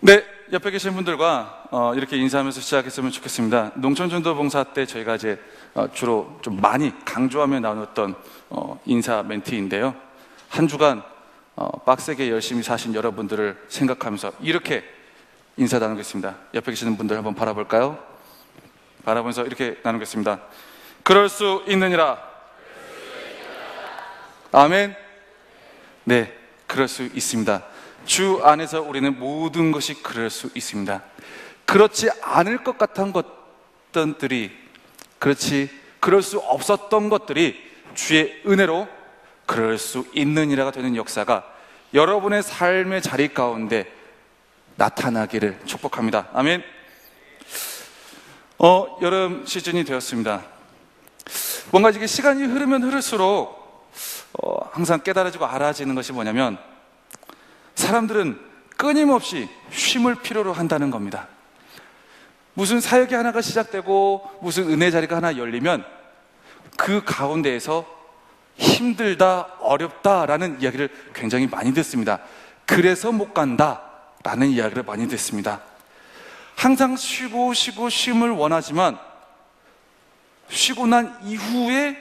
네, 옆에 계신 분들과 이렇게 인사하면서 시작했으면 좋겠습니다. 농촌전도봉사 때 저희가 이제 주로 좀 많이 강조하며 나눴던 인사 멘트인데요. 한 주간 빡세게 열심히 사신 여러분들을 생각하면서 이렇게 인사 나누겠습니다. 옆에 계시는 분들 한번 바라볼까요? 바라보면서 이렇게 나누겠습니다. 그럴 수 있느니라. 아멘. 네, 그럴 수 있습니다. 주 안에서 우리는 모든 것이 그럴 수 있습니다. 그렇지 않을 것 같은 것들이, 그럴 수 없었던 것들이 주의 은혜로 그럴 수 있느니라가 되는 역사가 여러분의 삶의 자리 가운데 나타나기를 축복합니다. 아멘. 여름 시즌이 되었습니다. 뭔가 이게 시간이 흐르면 흐를수록 항상 깨달아지고 알아지는 것이 뭐냐면, 사람들은 끊임없이 쉼을 필요로 한다는 겁니다. 무슨 사역이 하나가 시작되고 무슨 은혜 자리가 하나 열리면 그 가운데에서 힘들다, 어렵다라는 이야기를 굉장히 많이 듣습니다. 그래서 못 간다라는 이야기를 많이 듣습니다. 항상 쉬고 쉼을 원하지만 쉬고 난 이후에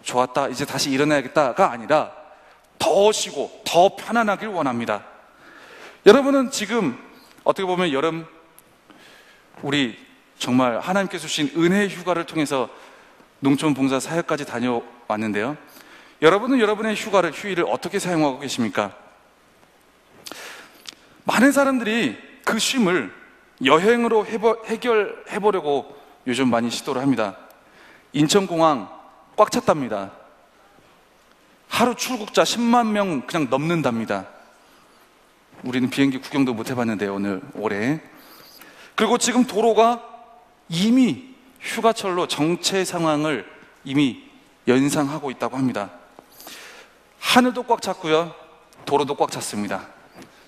좋았다, 이제 다시 일어나야겠다가 아니라 더 쉬고 더 편안하길 원합니다. 여러분은 지금 어떻게 보면 여름, 우리 정말 하나님께서 주신 은혜의 휴가를 통해서 농촌 봉사 사역까지 다녀왔는데요, 여러분은 여러분의 휴일을 어떻게 사용하고 계십니까? 많은 사람들이 그 쉼을 여행으로 해결해보려고 요즘 많이 시도를 합니다. 인천공항 꽉 찼답니다. 하루 출국자 10만 명 그냥 넘는답니다. 우리는 비행기 구경도 못 해봤는데 올해. 그리고 지금 도로가 이미 휴가철로 정체 상황을 이미 연상하고 있다고 합니다. 하늘도 꽉 찼고요, 도로도 꽉 찼습니다.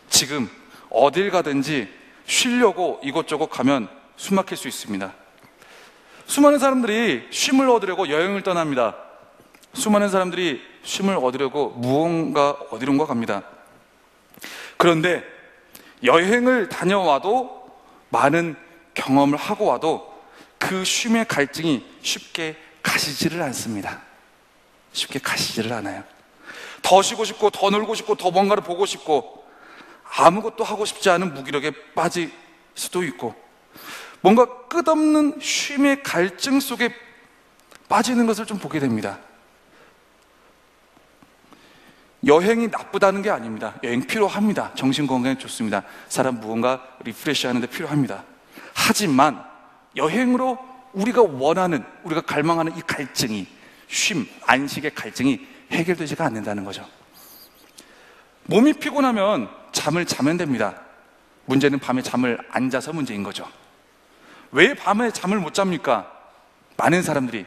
지금 어딜 가든지 쉬려고 이곳저곳 가면 숨 막힐 수 있습니다. 수많은 사람들이 쉼을 얻으려고 여행을 떠납니다. 수많은 사람들이 쉼을 얻으려고 무언가 어디론가 갑니다. 그런데 여행을 다녀와도, 많은 경험을 하고 와도 그 쉼의 갈증이 쉽게 가시지를 않습니다. 쉽게 가시지를 않아요. 더 쉬고 싶고 더 놀고 싶고 더 뭔가를 보고 싶고 아무것도 하고 싶지 않은 무기력에 빠질 수도 있고, 뭔가 끝없는 쉼의 갈증 속에 빠지는 것을 좀 보게 됩니다. 여행이 나쁘다는 게 아닙니다. 여행 필요합니다. 정신 건강에 좋습니다. 사람 무언가 리프레시 하는데 필요합니다. 하지만 여행으로 우리가 원하는, 우리가 갈망하는 이 갈증이, 쉼, 안식의 갈증이 해결되지가 않는다는 거죠. 몸이 피곤하면 잠을 자면 됩니다. 문제는 밤에 잠을 안 자서 문제인 거죠. 왜 밤에 잠을 못 잡니까? 많은 사람들이,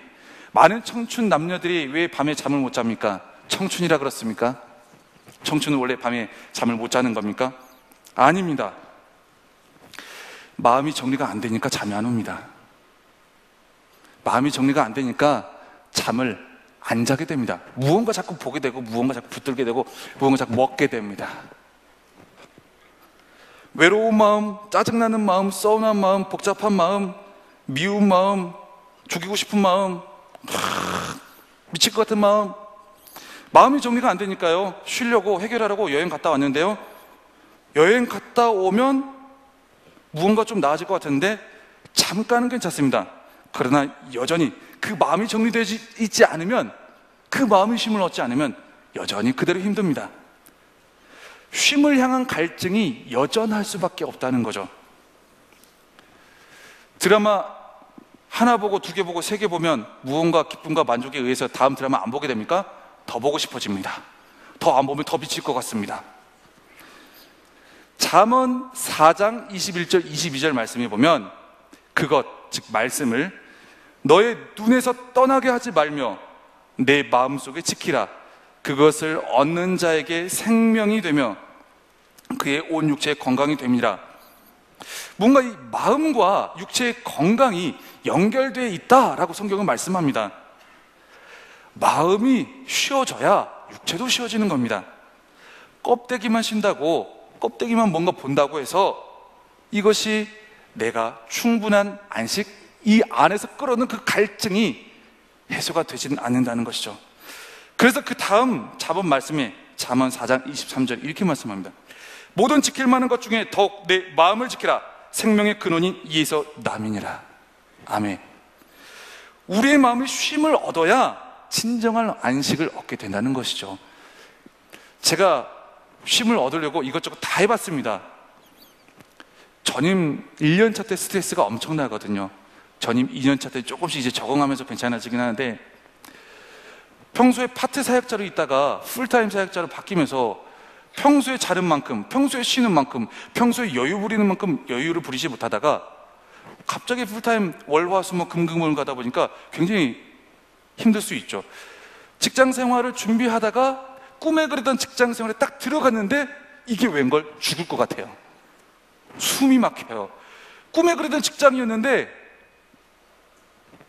많은 청춘 남녀들이 왜 밤에 잠을 못 잡니까? 청춘이라 그렇습니까? 청춘은 원래 밤에 잠을 못 자는 겁니까? 아닙니다. 마음이 정리가 안 되니까 잠이 안 옵니다. 마음이 정리가 안 되니까 잠을 안 자게 됩니다. 무언가 자꾸 보게 되고, 무언가 자꾸 붙들게 되고, 무언가 자꾸 먹게 됩니다. 외로운 마음, 짜증나는 마음, 서운한 마음, 복잡한 마음, 미운 마음, 죽이고 싶은 마음, 미칠 것 같은 마음, 마음이 정리가 안 되니까요, 쉬려고, 해결하려고 여행 갔다 왔는데요, 여행 갔다 오면 무언가 좀 나아질 것 같은데 잠깐은 괜찮습니다. 그러나 여전히 그 마음이 정리되지 있지 않으면, 그 마음의 쉼을 얻지 않으면 여전히 그대로 힘듭니다. 쉼을 향한 갈증이 여전할 수밖에 없다는 거죠. 드라마 하나 보고, 두 개 보고, 세 개 보면 무언가 기쁨과 만족에 의해서 다음 드라마 안 보게 됩니까? 더 보고 싶어집니다. 더 안 보면 더 미칠 것 같습니다. 잠언 4장 21절 22절 말씀에 보면, 그것, 즉 말씀을 너의 눈에서 떠나게 하지 말며 내 마음속에 지키라. 그것을 얻는 자에게 생명이 되며 그의 온 육체의 건강이 됩니다. 뭔가 이 마음과 육체의 건강이 연결되어 있다라고 성경은 말씀합니다. 마음이 쉬어져야 육체도 쉬어지는 겁니다. 껍데기만 쉰다고 껍데기만 뭔가 본다고 해서 이것이 내가 충분한 안식, 이 안에서 끌어오는 그 갈증이 해소가 되지는 않는다는 것이죠. 그래서 그 다음 잡은 말씀에 잠언 4장 23절 이렇게 말씀합니다. 모든 지킬 만한 것 중에 더욱 내 마음을 지키라. 생명의 근원인 이에서 남이니라. 아멘. 우리의 마음이 쉼을 얻어야 진정한 안식을 얻게 된다는 것이죠. 제가 쉼을 얻으려고 이것저것 다 해봤습니다. 전임 1년차 때 스트레스가 엄청나거든요. 전임 2년차 때 조금씩 이제 적응하면서 괜찮아지긴 하는데, 평소에 파트 사역자로 있다가 풀타임 사역자로 바뀌면서 평소에 자는 만큼, 평소에 쉬는 만큼, 평소에 여유 부리는 만큼 여유를 부리지 못하다가 갑자기 풀타임 월화수목 금금을 가다 보니까 굉장히 힘들 수 있죠. 직장 생활을 준비하다가 꿈에 그리던 직장 생활에 딱 들어갔는데 이게 웬걸 죽을 것 같아요. 숨이 막혀요. 꿈에 그리던 직장이었는데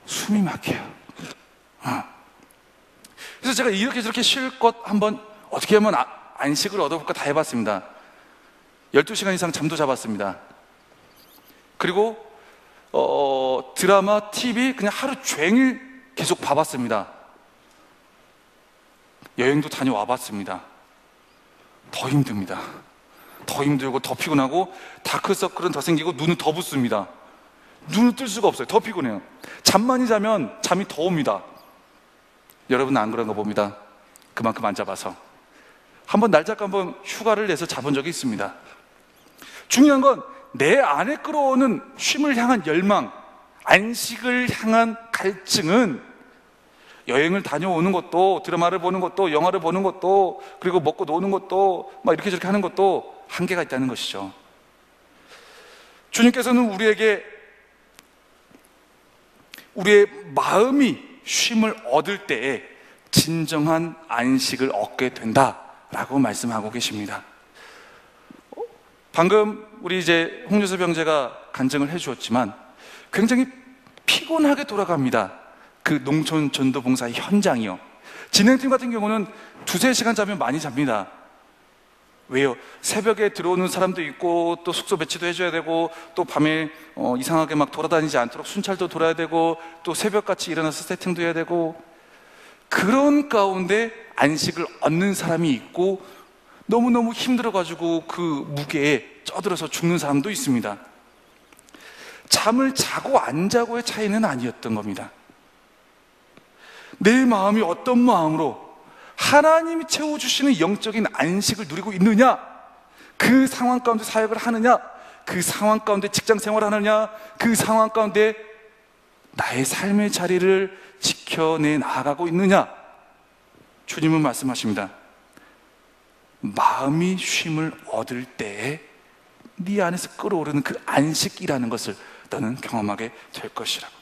숨이 막혀요. 그래서 제가 이렇게 저렇게 실컷 한번 어떻게 하면 안식을 얻어볼까 다 해봤습니다. 12시간 이상 잠도 잡았습니다. 그리고 드라마, TV 그냥 하루 종일 계속 봐봤습니다. 여행도 다녀와봤습니다. 더 힘듭니다. 더 힘들고 더 피곤하고 다크서클은 더 생기고 눈은 더 붓습니다. 눈을 뜰 수가 없어요. 더 피곤해요. 잠만이 자면 잠이 더 옵니다. 여러분은 안 그런가 봅니다. 그만큼 안 잡아서. 한번 날 잡고 한번 휴가를 내서 잡은 적이 있습니다. 중요한 건 내 안에 끌어오는 쉼을 향한 열망, 안식을 향한 갈증은 여행을 다녀오는 것도, 드라마를 보는 것도, 영화를 보는 것도, 그리고 먹고 노는 것도, 막 이렇게 저렇게 하는 것도 한계가 있다는 것이죠. 주님께서는 우리에게 우리의 마음이 쉼을 얻을 때에 진정한 안식을 얻게 된다라고 말씀하고 계십니다. 방금 우리 이제 홍유섭 형제가 간증을 해주었지만 굉장히 피곤하게 돌아갑니다. 그 농촌 전도봉사의 현장이요. 진행팀 같은 경우는 2-3시간 자면 많이 잡니다. 왜요? 새벽에 들어오는 사람도 있고 또 숙소 배치도 해줘야 되고 또 밤에 이상하게 막 돌아다니지 않도록 순찰도 돌아야 되고 또 새벽같이 일어나서 세팅도 해야 되고, 그런 가운데 안식을 얻는 사람이 있고 너무너무 힘들어가지고 그 무게에 쪄들어서 죽는 사람도 있습니다. 잠을 자고 안 자고의 차이는 아니었던 겁니다. 내 마음이 어떤 마음으로 하나님이 채워주시는 영적인 안식을 누리고 있느냐, 그 상황 가운데 사역을 하느냐, 그 상황 가운데 직장 생활을 하느냐, 그 상황 가운데 나의 삶의 자리를 지켜내 나아가고 있느냐. 주님은 말씀하십니다. 마음이 쉼을 얻을 때에 네 안에서 끌어오르는 그 안식이라는 것을 너는 경험하게 될 것이라고.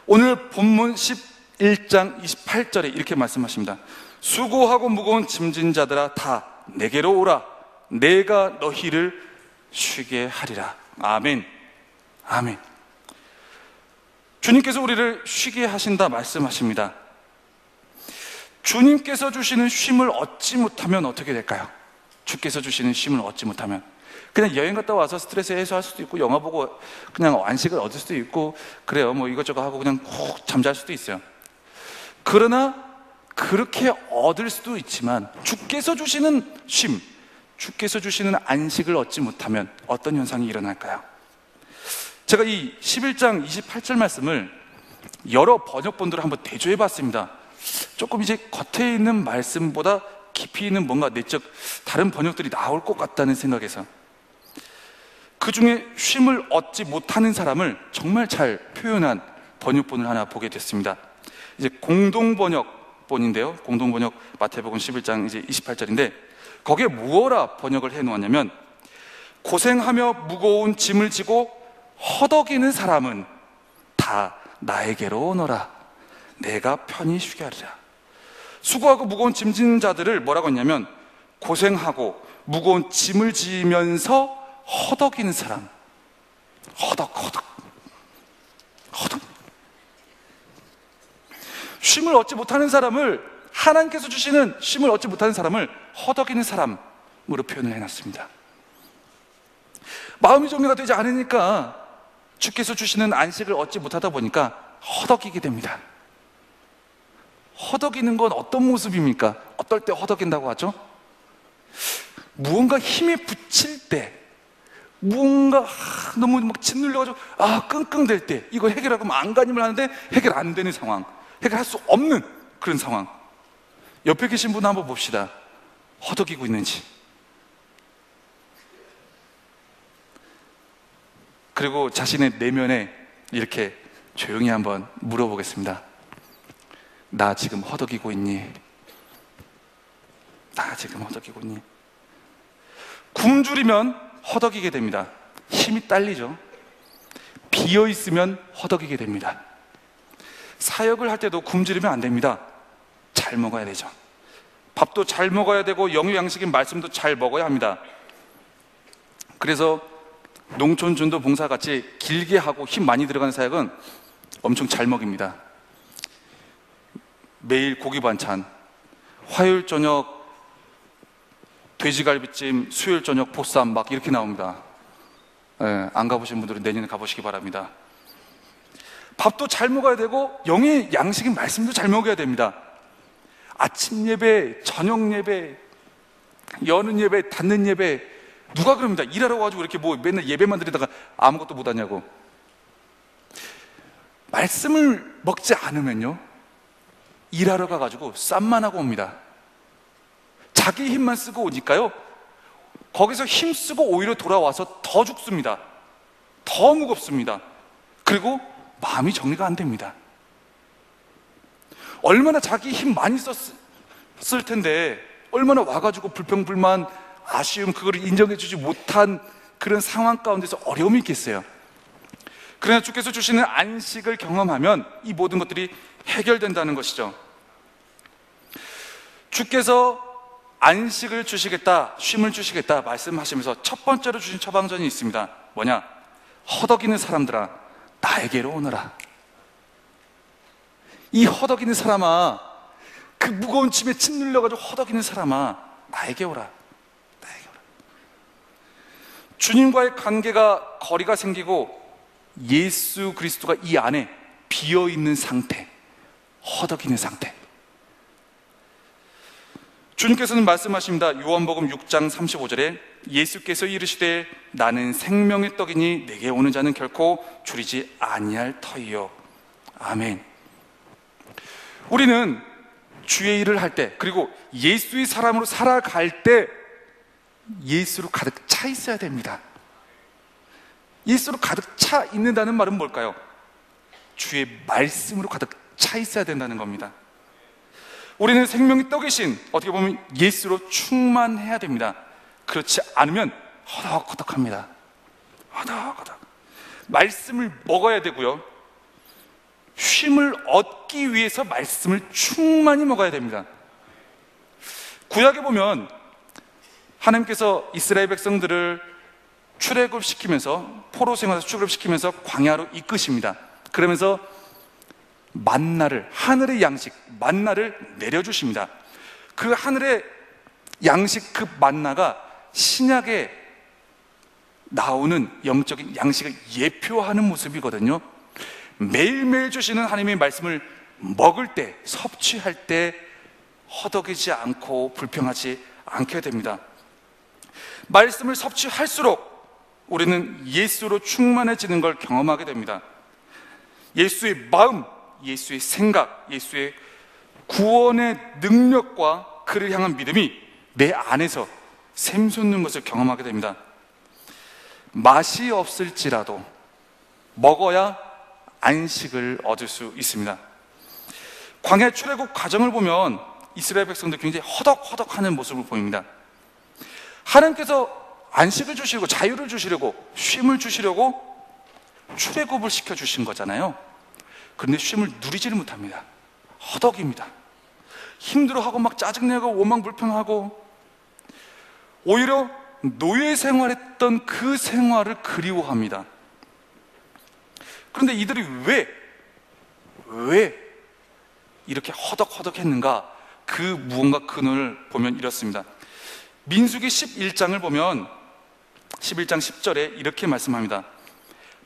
오늘 본문 11장 28절에 이렇게 말씀하십니다. 수고하고 무거운 짐진 자들아 다 내게로 오라. 내가 너희를 쉬게 하리라. 아멘. 아멘. 주님께서 우리를 쉬게 하신다 말씀하십니다. 주님께서 주시는 쉼을 얻지 못하면 어떻게 될까요? 주께서 주시는 쉼을 얻지 못하면 그냥 여행 갔다 와서 스트레스 해소할 수도 있고 영화 보고 그냥 안식을 얻을 수도 있고 그래요. 뭐 이것저것 하고 그냥 푹 잠잘 수도 있어요. 그러나 그렇게 얻을 수도 있지만 주께서 주시는 쉼, 주께서 주시는 안식을 얻지 못하면 어떤 현상이 일어날까요? 제가 이 11장 28절 말씀을 여러 번역본들을 한번 대조해 봤습니다. 조금 이제 겉에 있는 말씀보다 깊이 있는 뭔가 내적 다른 번역들이 나올 것 같다는 생각에서 그 중에 쉼을 얻지 못하는 사람을 정말 잘 표현한 번역본을 하나 보게 됐습니다. 이제 공동번역본인데요. 공동번역 마태복음 11장 이제 28절인데 거기에 무어라 번역을 해 놓았냐면 고생하며 무거운 짐을 지고 허덕이는 사람은 다 나에게로 오너라. 내가 편히 쉬게 하리라. 수고하고 무거운 짐진 자들을 뭐라고 했냐면 고생하고 무거운 짐을 지면서 허덕이는 사람. 허덕. 쉼을 얻지 못하는 사람을, 하나님께서 주시는 쉼을 얻지 못하는 사람을 허덕이는 사람, 마음으로 표현을 해놨습니다. 마음이 정리가 되지 않으니까 주께서 주시는 안식을 얻지 못하다 보니까 허덕이게 됩니다. 허덕이는 건 어떤 모습입니까? 어떨 때 허덕인다고 하죠? 무언가 힘에 붙일 때, 무언가 너무 막 짓눌려가지고 끙끙댈 때, 이거 해결하고 안간힘을 하는데 해결 안 되는 상황, 해결할 수 없는 그런 상황. 옆에 계신 분 한번 봅시다. 허덕이고 있는지. 그리고 자신의 내면에 이렇게 조용히 한번 물어보겠습니다. 나 지금 허덕이고 있니? 나 지금 허덕이고 있니? 굶주리면 허덕이게 됩니다. 힘이 딸리죠. 비어있으면 허덕이게 됩니다. 사역을 할 때도 굶주리면 안 됩니다. 잘 먹어야 되죠. 밥도 잘 먹어야 되고 영유양식인 말씀도 잘 먹어야 합니다. 그래서 농촌 전도 봉사같이 길게 하고 힘 많이 들어가는 사역은 엄청 잘 먹입니다. 매일 고기 반찬, 화요일 저녁 돼지갈비찜, 수요일 저녁 보쌈 막 이렇게 나옵니다. 안 가보신 분들은 내년에 가보시기 바랍니다. 밥도 잘 먹어야 되고 영의 양식인 말씀도 잘 먹어야 됩니다. 아침 예배, 저녁 예배, 여는 예배, 닫는 예배, 누가 그럽니다. 일하러 가지고 이렇게 뭐 맨날 예배만 드리다가 아무것도 못 하냐고. 말씀을 먹지 않으면요, 일하러 가가지고 쌈만 하고 옵니다. 자기 힘만 쓰고 오니까요, 거기서 힘 쓰고 오히려 돌아와서 더 죽습니다. 더 무겁습니다. 그리고 마음이 정리가 안 됩니다. 얼마나 자기 힘 많이 썼을 텐데, 얼마나 와가지고 불평불만, 아쉬움, 그거를 인정해주지 못한 그런 상황 가운데서 어려움이 있겠어요. 그러나 주께서 주시는 안식을 경험하면 이 모든 것들이 해결된다는 것이죠. 주께서 안식을 주시겠다, 쉼을 주시겠다 말씀하시면서 첫 번째로 주신 처방전이 있습니다. 뭐냐? 허덕이는 사람들아, 나에게로 오너라. 이 허덕이는 사람아, 그 무거운 짐에 짓눌려가지고 허덕이는 사람아, 나에게 오라. 나에게 오라. 주님과의 관계가 거리가 생기고 예수 그리스도가 이 안에 비어있는 상태, 허덕이는 상태. 주님께서는 말씀하십니다. 요한복음 6장 35절에 예수께서 이르시되 나는 생명의 떡이니 내게 오는 자는 결코 줄이지 아니할 터이요. 아멘. 우리는 주의 일을 할 때, 그리고 예수의 사람으로 살아갈 때 예수로 가득 차 있어야 됩니다. 예수로 가득 차 있는다는 말은 뭘까요? 주의 말씀으로 가득 차 있어야 된다는 겁니다. 우리는 생명의 떡이신, 어떻게 보면 예수로 충만해야 됩니다. 그렇지 않으면 허덕허덕합니다. 허덕허덕. 말씀을 먹어야 되고요, 쉼을 얻기 위해서 말씀을 충만히 먹어야 됩니다. 구약에 보면 하나님께서 이스라엘 백성들을 출애굽시키면서, 포로 생활에서 출애굽시키면서 광야로 이끄십니다. 그러면서 만나를, 하늘의 양식 만나를 내려주십니다. 그 하늘의 양식, 그 만나가 신약에 나오는 영적인 양식을 예표하는 모습이거든요. 매일매일 주시는 하나님의 말씀을 먹을 때, 섭취할 때 허덕이지 않고 불평하지 않게 됩니다. 말씀을 섭취할수록 우리는 예수로 충만해지는 걸 경험하게 됩니다. 예수의 마음, 예수의 생각, 예수의 구원의 능력과 그를 향한 믿음이 내 안에서 샘솟는 것을 경험하게 됩니다. 맛이 없을지라도 먹어야 안식을 얻을 수 있습니다. 광야 출애굽 과정을 보면 이스라엘 백성들 굉장히 허덕허덕하는 모습을 보입니다. 하나님께서 안식을 주시려고, 자유를 주시려고, 쉼을 주시려고 출애굽을 시켜주신 거잖아요. 그런데 쉼을 누리지를 못합니다. 허덕입니다. 힘들어하고 막 짜증내고 원망불평하고, 오히려 노예 생활했던 그 생활을 그리워합니다. 그런데 이들이 왜 이렇게 허덕허덕했는가? 그 무언가 근원을 보면 이렇습니다. 민수기 11장을 보면 11장 10절에 이렇게 말씀합니다.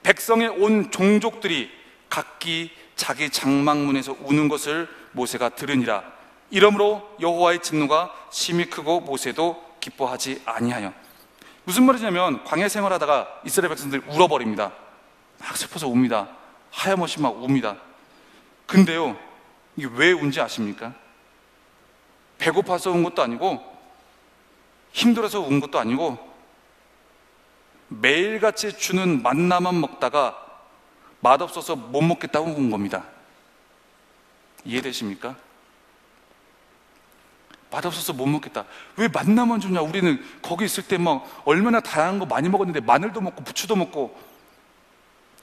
백성의 온 종족들이 각기 자기 장막문에서 우는 것을 모세가 들으니라. 이러므로 여호와의 진노가 심히 크고 모세도 기뻐하지 아니하여. 무슨 말이냐면 광야 생활하다가 이스라엘 백성들이 울어버립니다. 막 슬퍼서 웁니다. 하염없이 막 웁니다. 근데요, 이게 왜 운지 아십니까? 배고파서 운 것도 아니고 힘들어서 운 것도 아니고 매일같이 주는 만나만 먹다가 맛없어서 못 먹겠다고 운 겁니다. 이해되십니까? 맛없어서 못 먹겠다. 왜 만나만 주냐? 우리는 거기 있을 때 막 얼마나 다양한 거 많이 먹었는데, 마늘도 먹고 부추도 먹고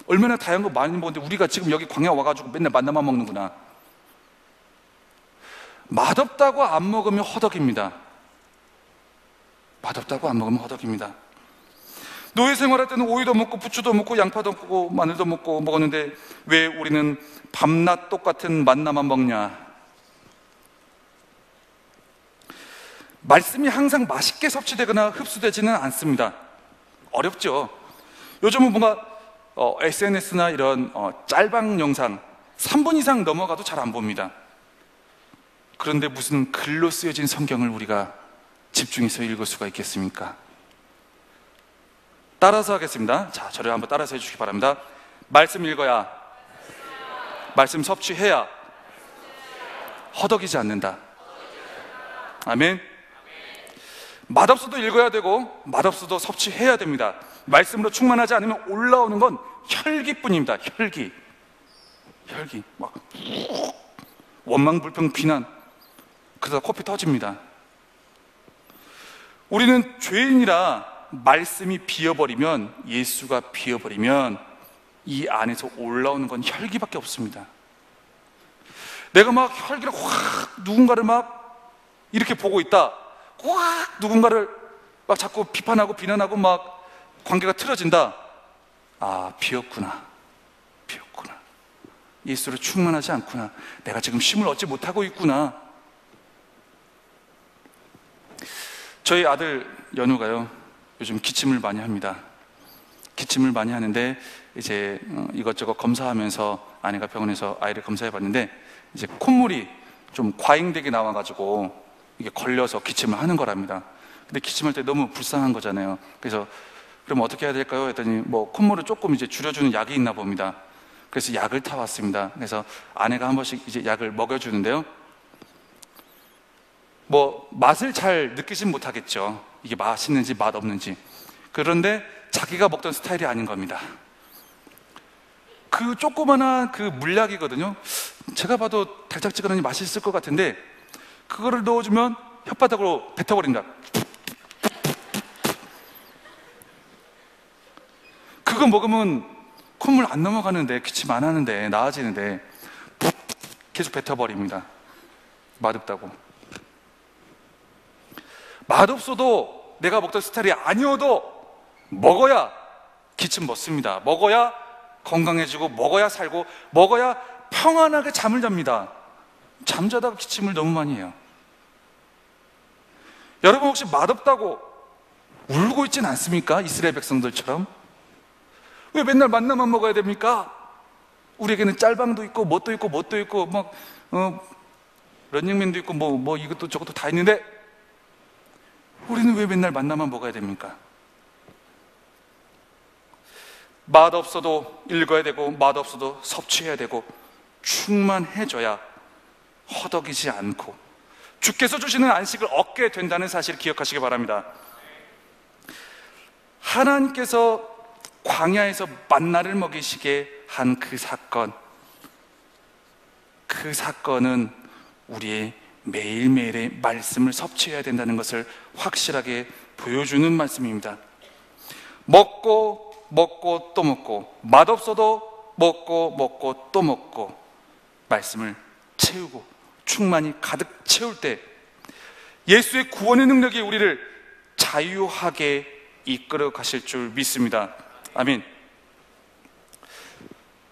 얼마나 다양한 거 많이 먹었는데 우리가 지금 여기 광야 와가지고 맨날 만나만 먹는구나. 맛없다고 안 먹으면 허덕입니다. 맛없다고 안 먹으면 허덕입니다. 노예 생활할 때는 오이도 먹고 부추도 먹고 양파도 먹고 마늘도 먹고 먹었는데 왜 우리는 밤낮 똑같은 만나만 먹냐? 말씀이 항상 맛있게 섭취되거나 흡수되지는 않습니다. 어렵죠. 요즘은 뭔가 SNS나 이런 짤방 영상 3분 이상 넘어가도 잘 안 봅니다. 그런데 무슨 글로 쓰여진 성경을 우리가 집중해서 읽을 수가 있겠습니까? 따라서 하겠습니다. 자, 저를 한번 따라서 해주시기 바랍니다. 말씀 읽어야, 말씀 섭취해야 허덕이지 않는다. 아멘. 맛없어도 읽어야 되고 맛없어도 섭취해야 됩니다. 말씀으로 충만하지 않으면 올라오는 건 혈기뿐입니다. 혈기 막 원망 불평 비난, 그러다 코피 터집니다. 우리는 죄인이라 말씀이 비어버리면, 예수가 비어버리면 이 안에서 올라오는 건 혈기밖에 없습니다. 내가 막 혈기를 확 누군가를 막 이렇게 보고 있다, 확 누군가를 막 자꾸 비판하고 비난하고 막 관계가 틀어진다. 아, 비었구나. 예수로 충만하지 않구나. 내가 지금 쉼을 얻지 못하고 있구나. 저희 아들 연우가요, 요즘 기침을 많이 합니다. 기침을 많이 하는데 이제 이것저것 검사하면서 아내가 병원에서 아이를 검사해 봤는데 이제 콧물이 좀 과잉되게 나와가지고 이게 걸려서 기침을 하는 거랍니다. 근데 기침할 때 너무 불쌍한 거잖아요. 그래서 그럼 어떻게 해야 될까요? 했더니 뭐 콧물을 조금 이제 줄여주는 약이 있나 봅니다. 그래서 약을 타왔습니다. 그래서 아내가 한 번씩 이제 약을 먹여주는데요, 뭐 맛을 잘 느끼진 못하겠죠. 이게 맛있는지 맛없는지. 그런데 자기가 먹던 스타일이 아닌 겁니다. 그 조그마한 그 물약이거든요. 제가 봐도 달짝지근하니 맛있을 것 같은데 그거를 넣어주면 혓바닥으로 뱉어버린다. 그거 먹으면 콧물 안 넘어가는데, 기침 안 하는데, 나아지는데 계속 뱉어버립니다. 맛없다고. 맛없어도 내가 먹던 스타일이 아니어도 먹어야 기침 멎습니다. 먹어야 건강해지고, 먹어야 살고, 먹어야 평안하게 잠을 잡니다. 잠자다가 기침을 너무 많이 해요. 여러분 혹시 맛없다고 울고 있진 않습니까? 이스라엘 백성들처럼. 왜 맨날 만나만 먹어야 됩니까? 우리에게는 짤방도 있고 뭣도 있고 막 런닝맨도 있고 뭐 이것도 저것도 다 있는데 우리는 왜 맨날 만나만 먹어야 됩니까? 맛없어도 읽어야 되고 맛없어도 섭취해야 되고 충만해져야 허덕이지 않고 주께서 주시는 안식을 얻게 된다는 사실을 기억하시기 바랍니다. 하나님께서 광야에서 만나를 먹이시게 한 그 사건은 우리의 매일매일의 말씀을 섭취해야 된다는 것을 확실하게 보여주는 말씀입니다. 먹고 또 먹고, 맛없어도 먹고 또 먹고, 말씀을 채우고 충만히 가득 채울 때 예수의 구원의 능력이 우리를 자유하게 이끌어 가실 줄 믿습니다. 아멘.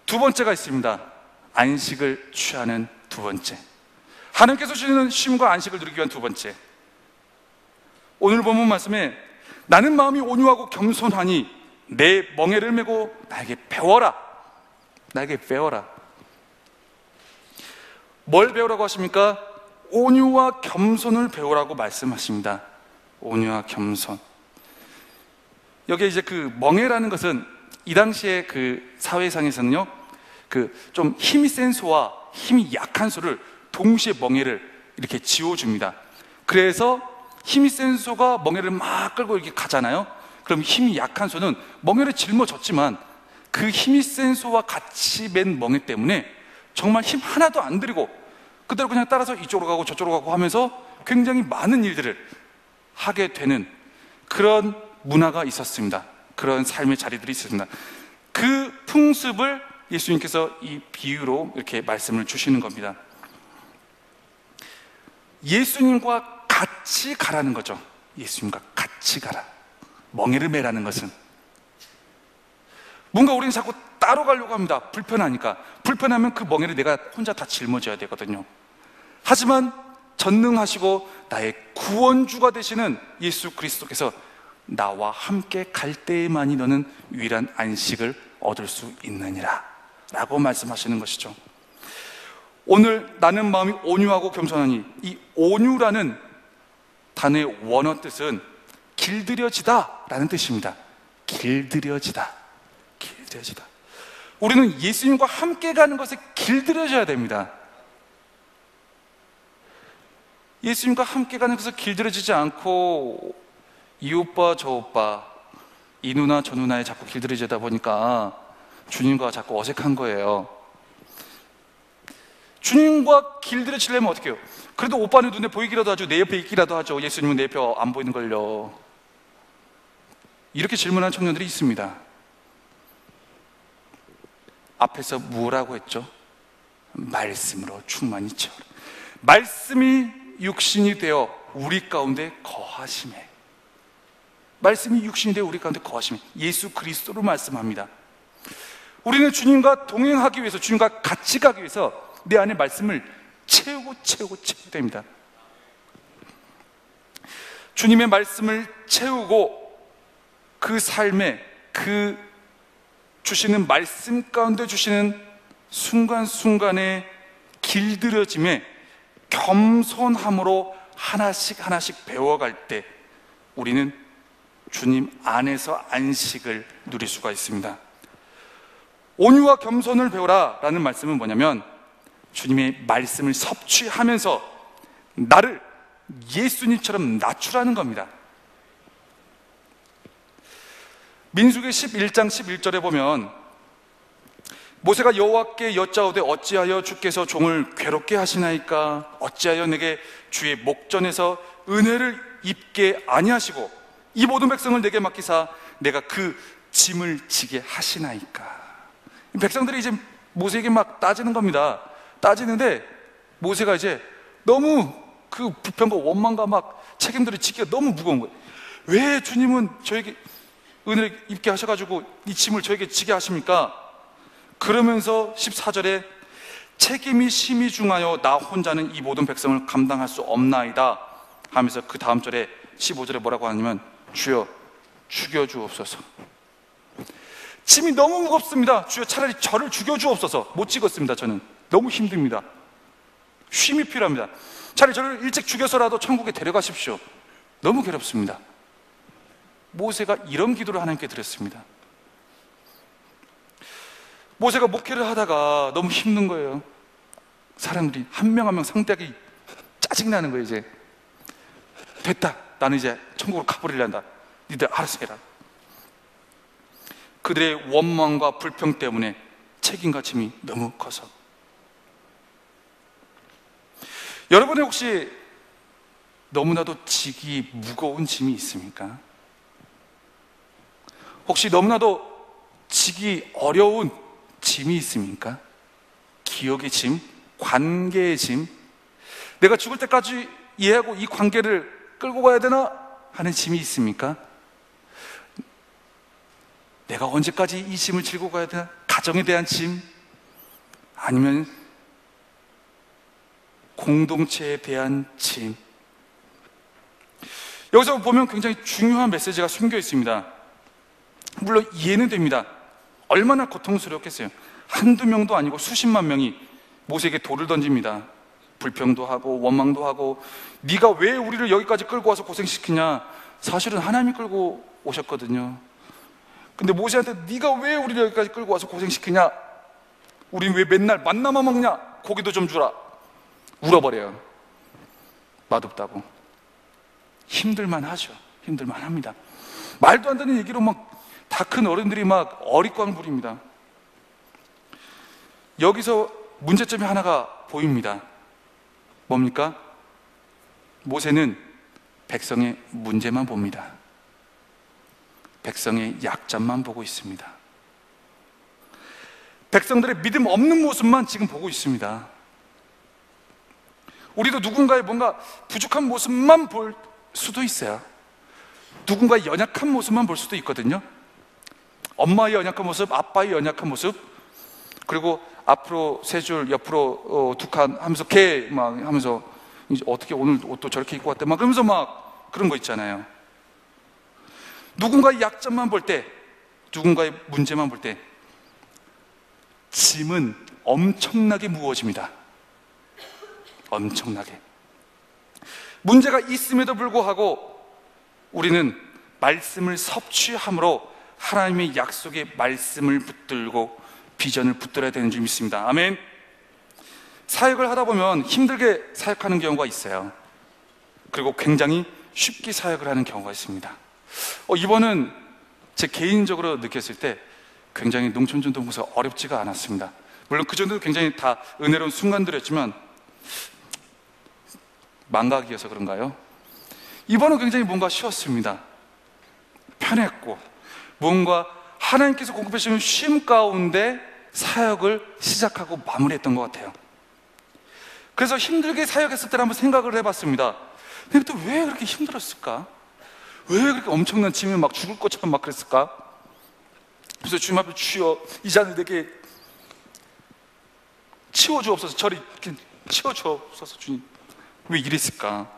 두 번째가 있습니다. 안식을 취하는 두 번째. 하나님께서 주시는 쉼과 안식을 누리기 위한 두 번째. 오늘 본문 말씀에 나는 마음이 온유하고 겸손하니 내 멍에를 메고 나에게 배워라. 나에게 배워라. 뭘 배우라고 하십니까? 온유와 겸손을 배우라고 말씀하십니다. 온유와 겸손. 여기에 이제 그 멍에라는 것은 이 당시에 그 사회상에서는요, 그 좀 힘이 센 소와 힘이 약한 소를 동시에 멍에를 이렇게 지어줍니다. 그래서 힘이 센 소가 멍에를 막 끌고 이렇게 가잖아요. 그럼 힘이 약한 소는 멍에를 짊어졌지만 그 힘이 센 소와 같이 맨 멍에 때문에 정말 힘 하나도 안 들이고 그대로 그냥 따라서 이쪽으로 가고 저쪽으로 가고 하면서 굉장히 많은 일들을 하게 되는 그런 문화가 있었습니다. 그런 삶의 자리들이 있었습니다. 그 풍습을 예수님께서 이 비유로 이렇게 말씀을 주시는 겁니다. 예수님과 같이 가라는 거죠. 예수님과 같이 가라. 멍에를 매라는 것은 뭔가 우리는 자꾸 따로 가려고 합니다. 불편하니까. 불편하면 그 멍에를 내가 혼자 다 짊어져야 되거든요. 하지만 전능하시고 나의 구원주가 되시는 예수 그리스도께서 나와 함께 갈 때에만이 너는 유일한 안식을 얻을 수 있느니라 라고 말씀하시는 것이죠. 오늘 나는 마음이 온유하고 겸손하니, 이 온유라는 단어의 원어 뜻은 길들여지다 라는 뜻입니다. 길들여지다. 길들여지다. 우리는 예수님과 함께 가는 것에 길들여져야 됩니다. 예수님과 함께 가는 것에 길들여지지 않고 이 오빠 저 오빠, 이 누나 저 누나에 자꾸 길들여지다 보니까 주님과 자꾸 어색한 거예요. 주님과 길들여지려면 어떻게 해요? 그래도 오빠는 눈에 보이기라도 하죠. 내 옆에 있기라도 하죠. 예수님은 내 옆에 안 보이는 걸요. 이렇게 질문하는 청년들이 있습니다. 앞에서 뭐라고 했죠? 말씀으로 충만히 채워라. 말씀이 육신이 되어 우리 가운데 거하심에, 말씀이 육신이 되어 우리 가운데 거하심에, 예수 그리스도로 말씀합니다. 우리는 주님과 동행하기 위해서, 주님과 같이 가기 위해서 내 안에 말씀을 채우고 됩니다. 주님의 말씀을 채우고 그 삶에, 그 주시는 말씀 가운데 주시는 순간순간의 길들여짐에 겸손함으로 하나씩 배워갈 때 우리는 주님 안에서 안식을 누릴 수가 있습니다. 온유와 겸손을 배우라 라는 말씀은 뭐냐면, 주님의 말씀을 섭취하면서 나를 예수님처럼 낮추라는 겁니다. 민수기 11장 11절에 보면 모세가 여호와께 여짜오되 어찌하여 주께서 종을 괴롭게 하시나이까? 어찌하여 내게 주의 목전에서 은혜를 입게 아니하시고 이 모든 백성을 내게 맡기사 내가 그 짐을 지게 하시나이까? 백성들이 이제 모세에게 막 따지는 겁니다. 따지는데 모세가 이제 너무 그 불평과 원망과 막 책임들을 지기가 너무 무거운 거예요. 왜 주님은 저에게 은혜를 입게 하셔가지고 이 짐을 저에게 지게 하십니까? 그러면서 14절에 책임이 심히 중하여 나 혼자는 이 모든 백성을 감당할 수 없나이다 하면서 그 다음 절에 15절에 뭐라고 하냐면, 주여 죽여주옵소서. 짐이 너무 무겁습니다. 주여 차라리 저를 죽여주옵소서. 못 찍었습니다. 저는 너무 힘듭니다. 쉼이 필요합니다. 차라리 저를 일찍 죽여서라도 천국에 데려가십시오. 너무 괴롭습니다. 모세가 이런 기도를 하나님께 드렸습니다. 모세가 목회를 하다가 너무 힘든 거예요. 사람들이 한 명 한 명 상대하기 짜증나는 거예요. 이제 됐다, 나는 이제 천국으로 가버리란다, 니들 알아서 해라. 그들의 원망과 불평 때문에 책임과 짐이 너무 커서. 여러분의 혹시 너무나도 지기 무거운 짐이 있습니까? 혹시 너무나도 지기 어려운 짐이 있습니까? 기억의 짐, 관계의 짐, 내가 죽을 때까지 이해하고 이 관계를 끌고 가야 되나 하는 짐이 있습니까? 내가 언제까지 이 짐을 지고 가야 되나? 가정에 대한 짐, 아니면 공동체에 대한 짐. 여기서 보면 굉장히 중요한 메시지가 숨겨 있습니다. 물론 이해는 됩니다. 얼마나 고통스러웠겠어요. 한두 명도 아니고 수십만 명이 모세에게 돌을 던집니다. 불평도 하고 원망도 하고, 네가 왜 우리를 여기까지 끌고 와서 고생시키냐. 사실은 하나님이 끌고 오셨거든요. 근데 모세한테 네가 왜 우리를 여기까지 끌고 와서 고생시키냐, 우린 왜 맨날 만나만 먹냐, 고기도 좀 주라. 울어버려요. 맛없다고. 힘들만 하죠. 힘들만 합니다. 말도 안 되는 얘기로 막 다 큰 어른들이 막 어릿광 부립니다. 여기서 문제점이 하나가 보입니다. 뭡니까? 모세는 백성의 문제만 봅니다. 백성의 약점만 보고 있습니다. 백성들의 믿음 없는 모습만 지금 보고 있습니다. 우리도 누군가의 뭔가 부족한 모습만 볼 수도 있어요. 누군가의 연약한 모습만 볼 수도 있거든요. 엄마의 연약한 모습, 아빠의 연약한 모습, 그리고 앞으로 세 줄, 옆으로 두 칸 하면서 개 막 하면서 이제 어떻게 오늘 옷도 저렇게 입고 왔대 막 그러면서 막 그런 거 있잖아요. 누군가의 약점만 볼 때, 누군가의 문제만 볼 때 짐은 엄청나게 무거워집니다. 엄청나게. 문제가 있음에도 불구하고 우리는 말씀을 섭취함으로 하나님의 약속의 말씀을 붙들고 비전을 붙들어야 되는 줄 믿습니다. 아멘. 사역을 하다 보면 힘들게 사역하는 경우가 있어요. 그리고 굉장히 쉽게 사역을 하는 경우가 있습니다. 이번은 제 개인적으로 느꼈을 때 굉장히 농촌전도봉사 어렵지가 않았습니다. 물론 그 전에도 굉장히 다 은혜로운 순간들이었지만 망각이어서 그런가요? 이번은 굉장히 뭔가 쉬웠습니다. 편했고 뭔가 하나님께서 공급해 주신 쉼 가운데 사역을 시작하고 마무리했던 것 같아요. 그래서 힘들게 사역했을 때를 한번 생각을 해봤습니다. 근데 또 왜 그렇게 힘들었을까? 왜 그렇게 엄청난 짐을 막 죽을 것처럼 막 그랬을까? 그래서 주님 앞에 주여 이 잔을 내게 치워주옵소서, 저리 치워주옵소서. 주님 왜 이랬을까?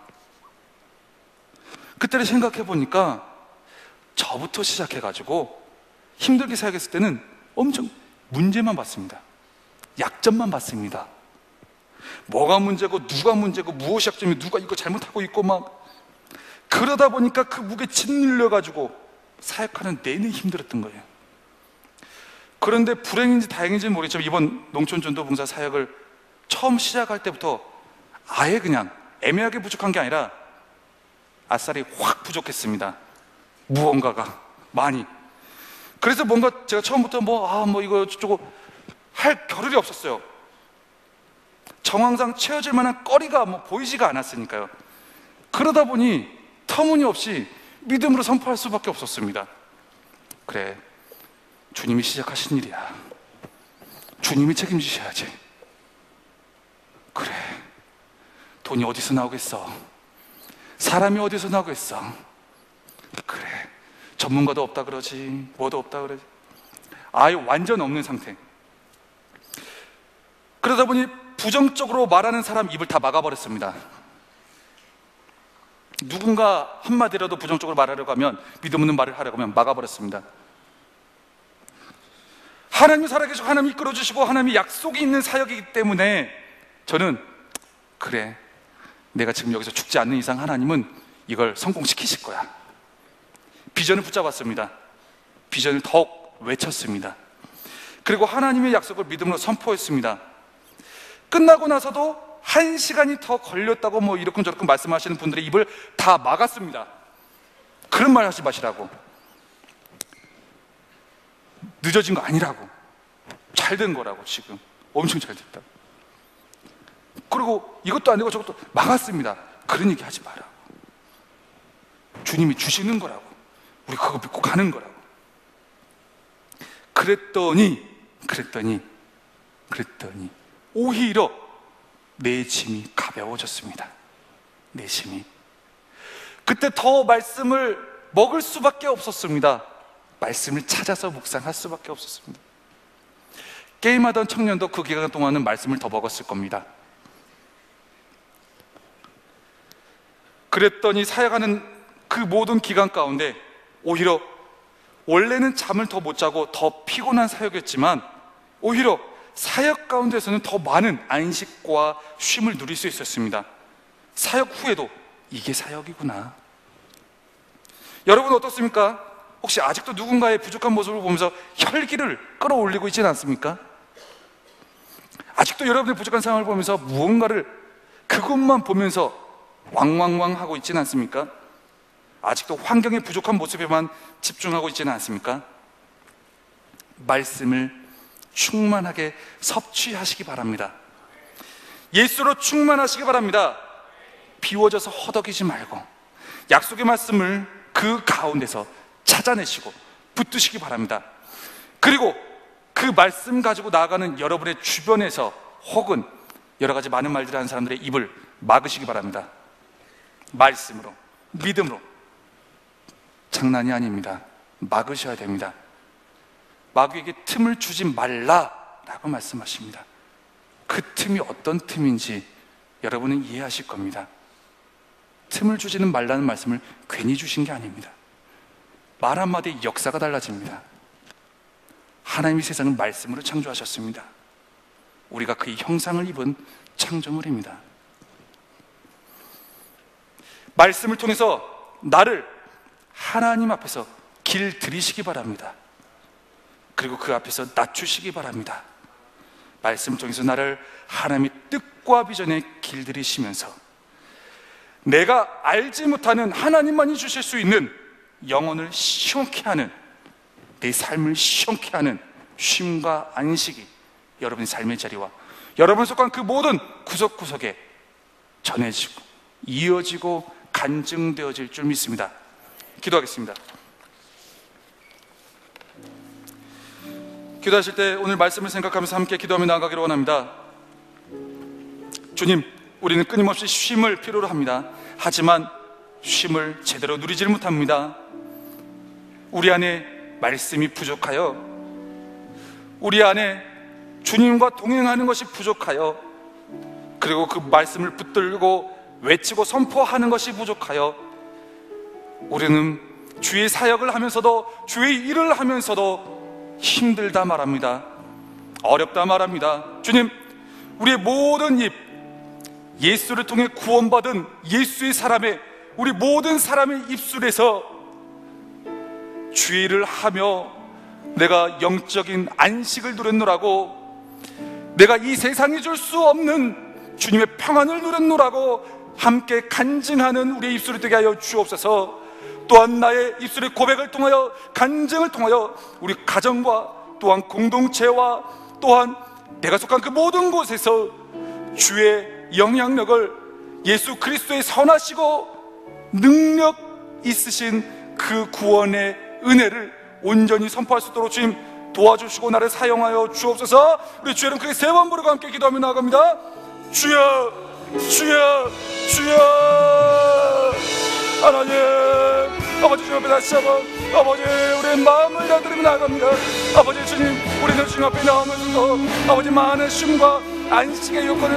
그때를 생각해 보니까 저부터 시작해가지고 힘들게 사역했을 때는 엄청 문제만 봤습니다. 약점만 봤습니다. 뭐가 문제고 누가 문제고 무엇이 약점이 누가 이거 잘못하고 있고 막 그러다 보니까 그 무게에 짓눌려가지고 사역하는 내내 힘들었던 거예요. 그런데 불행인지 다행인지는 모르겠지만 이번 농촌전도봉사 사역을 처음 시작할 때부터 아예 그냥 애매하게 부족한 게 아니라 아싸리 확 부족했습니다. 무언가가 많이. 그래서 뭔가 제가 처음부터 이거 저거 할 겨를이 없었어요. 정황상 채워질 만한 거리가 보이지가 않았으니까요. 그러다 보니 터무니없이 믿음으로 선포할 수밖에 없었습니다. 그래, 주님이 시작하신 일이야. 주님이 책임지셔야지. 그래, 돈이 어디서 나오겠어? 사람이 어디서 나오겠어? 그래, 전문가도 없다 그러지, 뭐도 없다 그러지. 아예 완전 없는 상태. 그러다 보니 부정적으로 말하는 사람 입을 다 막아버렸습니다. 누군가 한마디라도 부정적으로 말하려고 하면, 믿음 없는 말을 하려고 하면 막아버렸습니다. 하나님이 살아계시고 하나님이 이끌어주시고 하나님이 약속이 있는 사역이기 때문에 저는 그래, 내가 지금 여기서 죽지 않는 이상 하나님은 이걸 성공시키실 거야. 비전을 붙잡았습니다. 비전을 더욱 외쳤습니다. 그리고 하나님의 약속을 믿음으로 선포했습니다. 끝나고 나서도 1시간이 더 걸렸다고 이렇게 말씀하시는 분들의 입을 다 막았습니다. 그런 말 하지 마시라고, 늦어진 거 아니라고, 잘 된 거라고, 지금 엄청 잘 됐다고. 그리고 이것도 아니고 저것도 막았습니다. 그런 얘기 하지 마라. 주님이 주시는 거라고, 우리 그거 믿고 가는 거라고. 그랬더니 오히려 내 짐이 가벼워졌습니다. 내 짐이. 그때 더 말씀을 먹을 수밖에 없었습니다. 말씀을 찾아서 묵상할 수밖에 없었습니다. 게임하던 청년도 그 기간 동안은 말씀을 더 먹었을 겁니다. 그랬더니 사역하는 그 모든 기간 가운데 오히려 원래는 잠을 더 못 자고 더 피곤한 사역이었지만 오히려 사역 가운데서는 더 많은 안식과 쉼을 누릴 수 있었습니다. 사역 후에도 이게 사역이구나. 여러분 어떻습니까? 혹시 아직도 누군가의 부족한 모습을 보면서 혈기를 끌어올리고 있지는 않습니까? 아직도 여러분의 부족한 상황을 보면서 무언가를 그것만 보면서 왕왕왕 하고 있지는 않습니까? 아직도 환경의 부족한 모습에만 집중하고 있지는 않습니까? 말씀을 충만하게 섭취하시기 바랍니다. 예수로 충만하시기 바랍니다. 비워져서 허덕이지 말고 약속의 말씀을 그 가운데서 찾아내시고 붙드시기 바랍니다. 그리고 그 말씀 가지고 나아가는 여러분의 주변에서 혹은 여러 가지 많은 말들을 하는 사람들의 입을 막으시기 바랍니다. 말씀으로, 믿음으로. 장난이 아닙니다. 막으셔야 됩니다. 마귀에게 틈을 주지 말라라고 말씀하십니다. 그 틈이 어떤 틈인지 여러분은 이해하실 겁니다. 틈을 주지는 말라는 말씀을 괜히 주신 게 아닙니다. 말 한마디에 역사가 달라집니다. 하나님이 세상을 말씀으로 창조하셨습니다. 우리가 그의 형상을 입은 창조물입니다. 말씀을 통해서 나를 하나님 앞에서 길 들이시기 바랍니다. 그리고 그 앞에서 낮추시기 바랍니다. 말씀을 통해서 나를 하나님의 뜻과 비전에 길들이시면서 내가 알지 못하는 하나님만이 주실 수 있는 영혼을 시원케 하는, 내 삶을 시원케 하는 쉼과 안식이 여러분의 삶의 자리와 여러분 속한 그 모든 구석구석에 전해지고 이어지고 간증되어질 줄 믿습니다. 기도하겠습니다. 기도하실 때 오늘 말씀을 생각하면서 함께 기도하며 나아가기를 원합니다. 주님, 우리는 끊임없이 쉼을 필요로 합니다. 하지만 쉼을 제대로 누리질 못합니다. 우리 안에 말씀이 부족하여, 우리 안에 주님과 동행하는 것이 부족하여, 그리고 그 말씀을 붙들고 외치고 선포하는 것이 부족하여 우리는 주의 사역을 하면서도 주의 일을 하면서도 힘들다 말합니다. 어렵다 말합니다. 주님, 우리의 모든 입, 예수를 통해 구원받은 예수의 사람의, 우리 모든 사람의 입술에서 주의 일을 하며 내가 영적인 안식을 누렸노라고, 내가 이 세상이 줄 수 없는 주님의 평안을 누렸노라고 함께 간증하는 우리의 입술이 되게 하여 주옵소서. 또한 나의 입술의 고백을 통하여, 간증을 통하여 우리 가정과 또한 공동체와 또한 내가 속한 그 모든 곳에서 주의 영향력을, 예수 그리스도의 선하시고 능력 있으신 그 구원의 은혜를 온전히 선포할 수 있도록 주님 도와주시고 나를 사용하여 주옵소서. 우리 주의 이름 크게 세 번 부르고 함께 기도하며 나아갑니다. 주여, 주여, 주여. 하나님 아버지, 주님 앞에 다시 한번 아버지 우리의 마음을 다드리며 나아갑니다. 아버지 주님, 우리는 주님 앞에 나오면서도 아버지 많은 쉼과 안식의 요건을